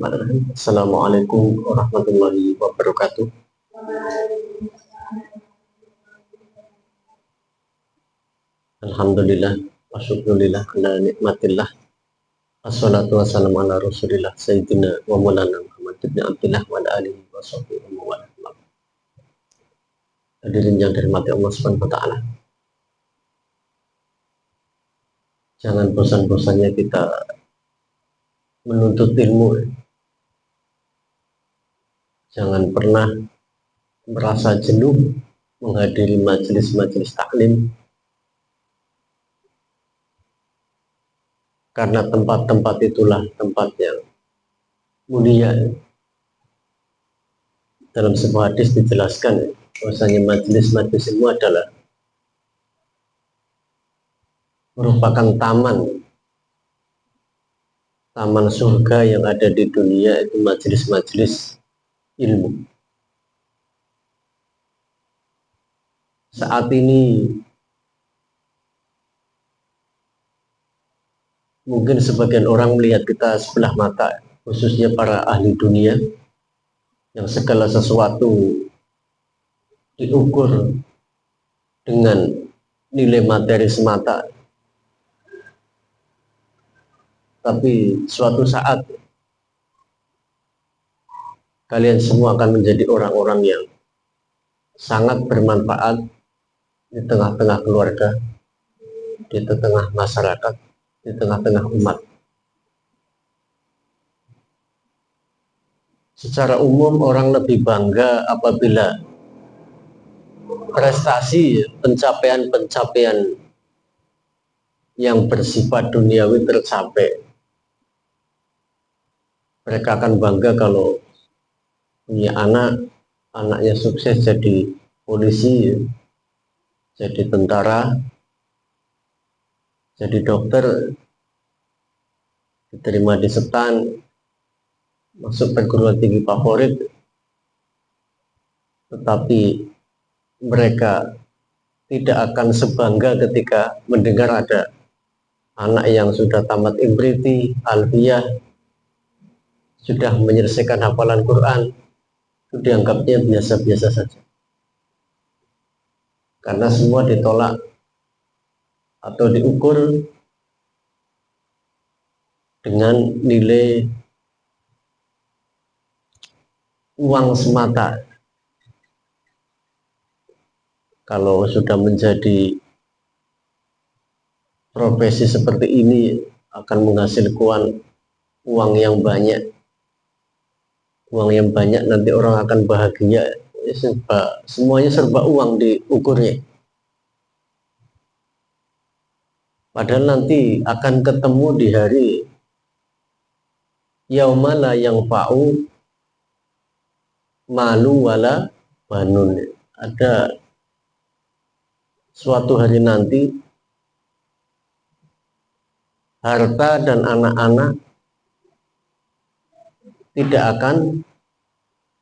Bismillahirrahmanirrahim. Assalamualaikum warahmatullahi wabarakatuh. Alhamdulillah wa syukurillah ala nikmatillah. Assalatu wassalamu ala rasulillah sayyidina wa maulana Muhammad ibn Abdillah wa ala alihi wa sahbihi wa ala. Hadirin yang dirahmati Allah Subhanahu wa taala. Jangan bosan-bosannya kita menuntut ilmu. Jangan pernah merasa jenuh menghadiri majelis-majelis taklim, karena tempat-tempat itulah tempat yang mulia. Dalam sebuah hadis dijelaskan bahwasanya majelis-majelis ilmu adalah merupakan taman surga yang ada di dunia, itu majelis-majelis ilmu. Saat ini mungkin sebagian orang melihat kita sebelah mata, khususnya para ahli dunia yang segala sesuatu diukur dengan nilai materi semata. Tapi suatu saat kalian semua akan menjadi orang-orang yang sangat bermanfaat di tengah-tengah keluarga, di tengah masyarakat, di tengah-tengah umat. Secara umum orang lebih bangga apabila prestasi, pencapaian-pencapaian yang bersifat duniawi tercapai. Mereka akan bangga kalau punya anaknya sukses jadi polisi, jadi tentara, jadi dokter, diterima di STAN, masuk perguruan tinggi favorit. Tetapi mereka tidak akan sebangga ketika mendengar ada anak yang sudah tamat Imriti, Alfiyah, sudah menyelesaikan hafalan Quran, itu dianggapnya biasa-biasa saja. Karena semua ditolak atau diukur dengan nilai uang semata. Kalau sudah menjadi profesi seperti ini akan menghasilkan uang yang banyak. Uang yang banyak nanti orang akan bahagia. Semuanya serba uang diukurnya. Padahal nanti akan ketemu di hari yauma la yanfa'u malu wala banun. Ada suatu hari nanti harta dan anak-anak tidak akan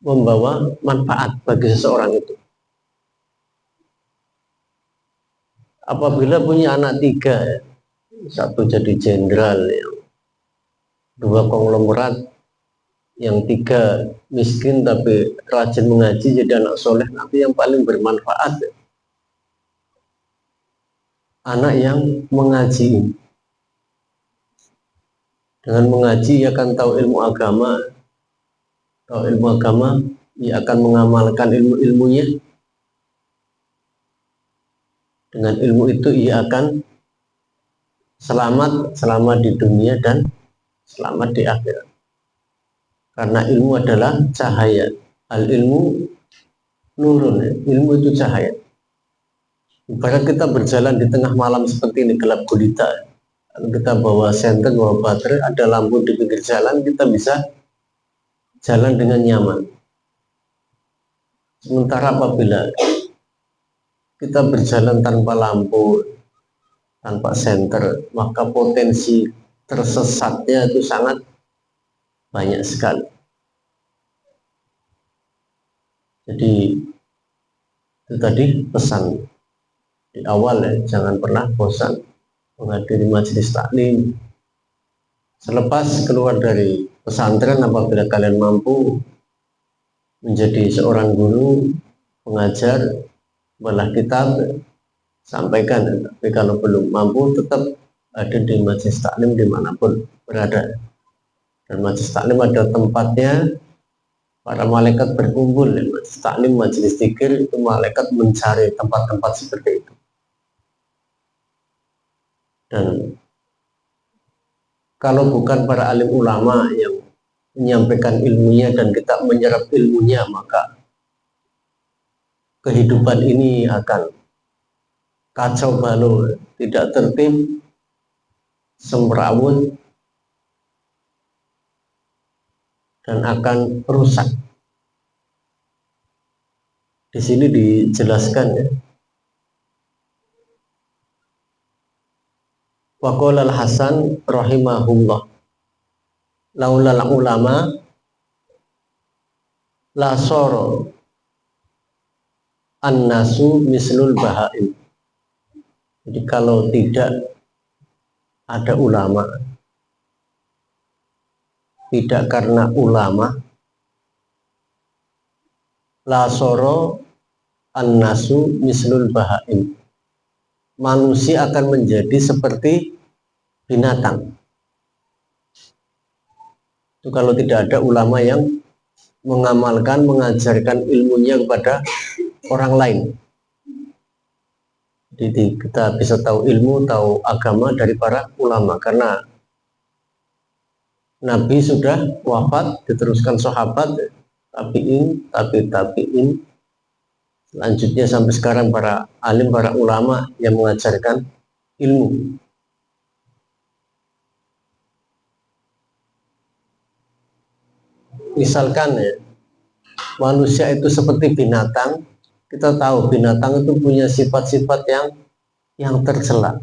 membawa manfaat bagi seseorang itu. Apabila punya anak 3, satu jadi jenderal, yang 2 konglomerat, yang 3 miskin tapi rajin mengaji jadi anak soleh, nanti yang paling bermanfaat anak yang mengaji. Dengan mengaji ia akan tahu ilmu agama. Tahu ilmu agama, ia akan mengamalkan ilmu-ilmunya. Dengan ilmu itu ia akan selamat di dunia dan selamat di akhirat. Karena ilmu adalah cahaya. Al-ilmu nurun, ilmu itu cahaya. Ibarat kita berjalan di tengah malam seperti ini, gelap gulita. Kalau kita bawa senter, bawa baterai, ada lampu di pinggir jalan, kita bisa jalan dengan nyaman. Sementara apabila kita berjalan tanpa lampu, tanpa senter, maka potensi tersesatnya itu sangat banyak sekali. Jadi itu tadi pesan di awal ya, jangan pernah bosan menghadiri majelis taklim. Selepas keluar dari pesantren apabila kalian mampu menjadi seorang guru, pengajar, belah kitab, sampaikan. Tapi kalau belum mampu, tetap ada di majelis taklim dimanapun berada. Dan majelis taklim ada tempatnya, para malaikat berkumpul. Majelis taklim, majelis zikir, itu malaikat mencari tempat-tempat seperti itu. Dan kalau bukan para alim ulama yang menyampaikan ilmunya dan kita menyerap ilmunya, maka kehidupan ini akan kacau balau, tidak tertib, semrawut, dan akan rusak. Di sini dijelaskan ya. Wa qala al-Hasan rahimahullah, laulal ulama la soro an-nasu mislul bahaim. Jadi kalau tidak ada ulama, tidak karena ulama, la soro an-nasu mislul bahaim, manusia akan menjadi seperti binatang. Itu kalau tidak ada ulama yang mengamalkan, mengajarkan ilmunya kepada orang lain. Jadi kita bisa tahu ilmu, tahu agama dari para ulama, karena Nabi sudah wafat, diteruskan sahabat, tabi'in, tabi'in, selanjutnya sampai sekarang para alim, para ulama yang mengajarkan ilmu. Misalkan ya, manusia itu seperti binatang, kita tahu binatang itu punya sifat-sifat yang tercela.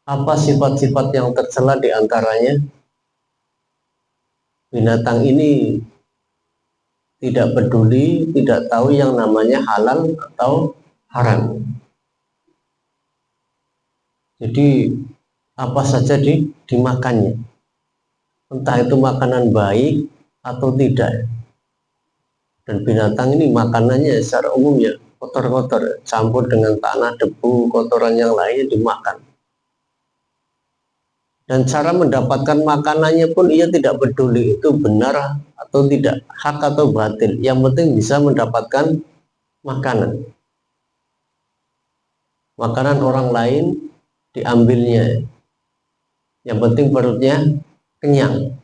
Apa sifat-sifat yang tercela? Di antaranya binatang ini tidak peduli, tidak tahu yang namanya halal atau haram. Jadi apa saja dimakannya, entah itu makanan baik atau tidak. Dan binatang ini makanannya secara umum ya kotor-kotor, campur dengan tanah, debu, kotoran yang lainnya dimakan. Dan cara mendapatkan makanannya pun ia tidak peduli itu benar atau tidak, hak atau batil. Yang penting bisa mendapatkan makanan. Makanan orang lain diambilnya. Yang penting perutnya kenyang.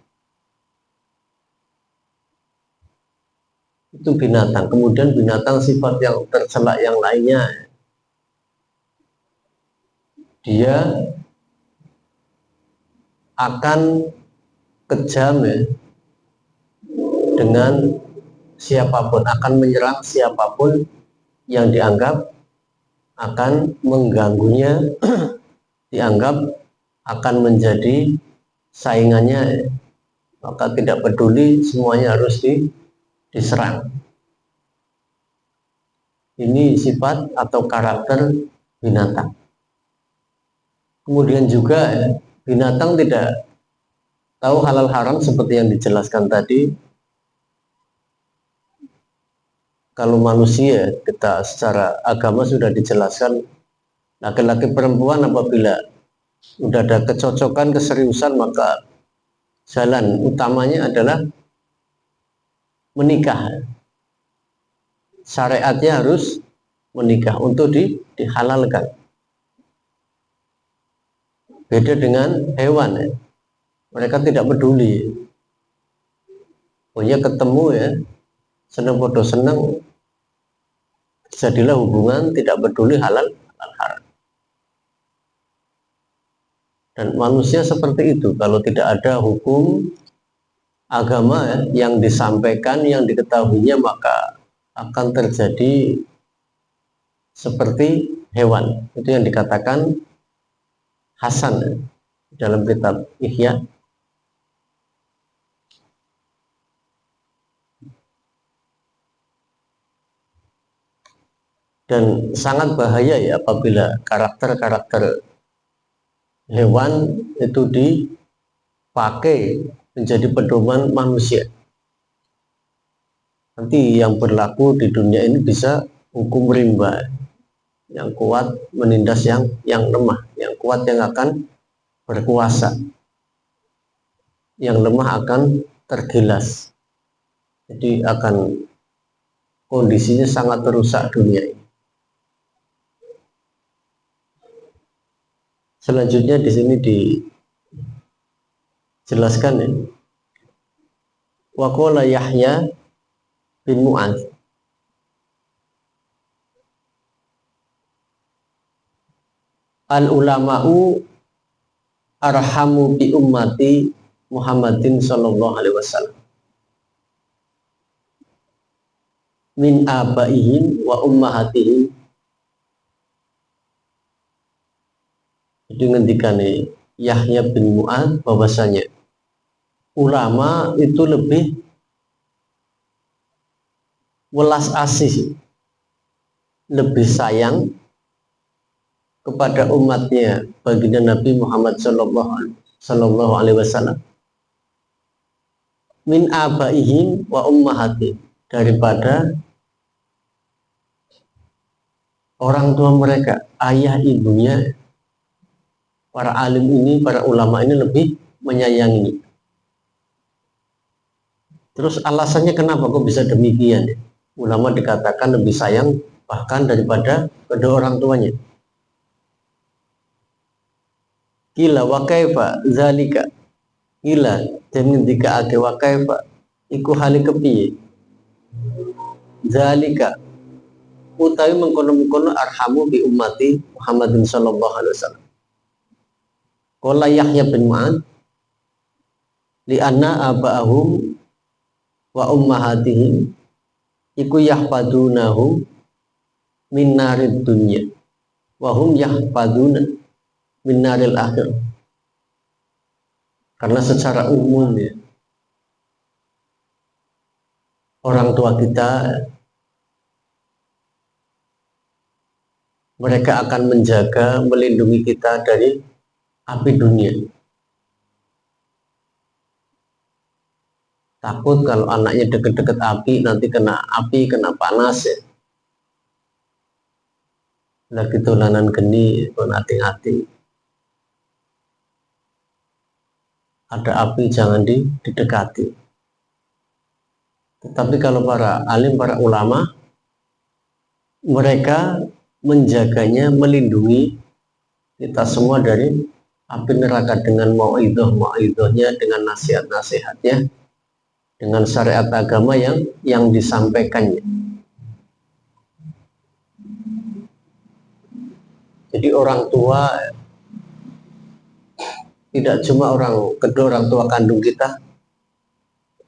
Itu binatang. Kemudian binatang sifat yang tercela yang lainnya, dia akan kejam ya, dengan siapapun, akan menyerang siapapun yang dianggap akan mengganggunya, dianggap akan menjadi saingannya, maka tidak peduli, semuanya harus diserang. Ini sifat atau karakter binatang. Kemudian juga binatang tidak tahu halal haram seperti yang dijelaskan tadi. Kalau manusia, kita secara agama sudah dijelaskan, laki-laki perempuan apabila sudah ada kecocokan, keseriusan, maka jalan utamanya adalah menikah. Syariatnya harus menikah untuk dihalalkan. Beda dengan hewan ya. Mereka tidak peduli. Pokoknya ketemu ya, senang bodoh senang, jadilah hubungan, tidak peduli halal haram. Dan manusia seperti itu, kalau tidak ada hukum agama yang disampaikan, yang diketahuinya, maka akan terjadi seperti hewan. Itu yang dikatakan Hasan dalam kitab Ihya. Dan sangat bahaya ya apabila karakter-karakter hewan itu dipakai menjadi pedoman manusia. Nanti yang berlaku di dunia ini bisa hukum rimba, yang kuat menindas yang lemah, yang kuat yang akan berkuasa, yang lemah akan tergilas. Jadi akan kondisinya sangat rusak dunia ini. Selanjutnya di sini dijelaskan ya. Wa qala Yahya bin Mu'adz, al ulama'u arhamu bi ummati Muhammadin sallallahu alaihi wasallam min abaihim wa ummahatihim. Jadi ngendikane Yahya bin Mu'adz bahwasanya ulama itu lebih welas asih, lebih sayang kepada umatnya baginda Nabi Muhammad sallallahu alaihi wasallam min abaihim wa ummahatihim, daripada orang tua mereka, ayah ibunya. Para alim ini, para ulama ini lebih menyayangi. Terus alasannya kenapa kok bisa demikian? Ulama dikatakan lebih sayang bahkan daripada kedua orang tuanya. Kila wa kaifa zalika, kila dan dikake wa kaifa iku hale kepiye, zalika utawi mengkono-mengkono arhamu bi ummati Muhammadin sallallahu alaihi wasallam. Qala Yahya bin Mu'adz li anna aba'ahum wa ummahatihim iku yahfadunahum min narid dunya wa hum yahfaduna min naril akhir. Karena secara umum ya, orang tua kita mereka akan menjaga, melindungi kita dari api dunia. Takut kalau anaknya deket-deket api, nanti kena api, kena panas ya. Lagi tulanan geni, pun hati-hati. Ada api jangan didekati. Tetapi kalau para alim, para ulama, mereka menjaganya, melindungi kita semua dari api neraka dengan mauidhahnya, dengan nasihat-nasihatnya, dengan syariat agama yang disampaikannya. Jadi orang tua tidak cuma kedua orang tua kandung kita,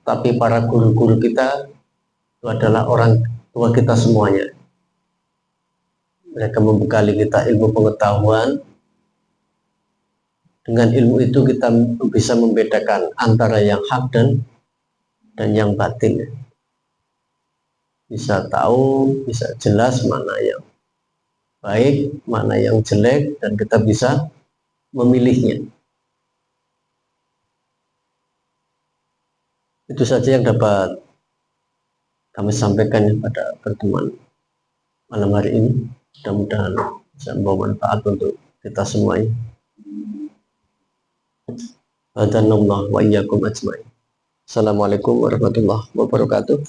tapi para guru-guru kita itu adalah orang tua kita semuanya. Mereka membekali kita ilmu pengetahuan. Dengan ilmu itu kita bisa membedakan antara yang hak dan yang batin. Bisa tahu, bisa jelas mana yang baik, mana yang jelek, dan kita bisa memilihnya. Itu saja yang dapat kami sampaikan pada pertemuan malam hari ini. Mudah-mudahan bisa membawa manfaat untuk kita semuanya. Hadanallahu wa iyyakum ajmain. Assalamualaikum warahmatullahi wabarakatuh.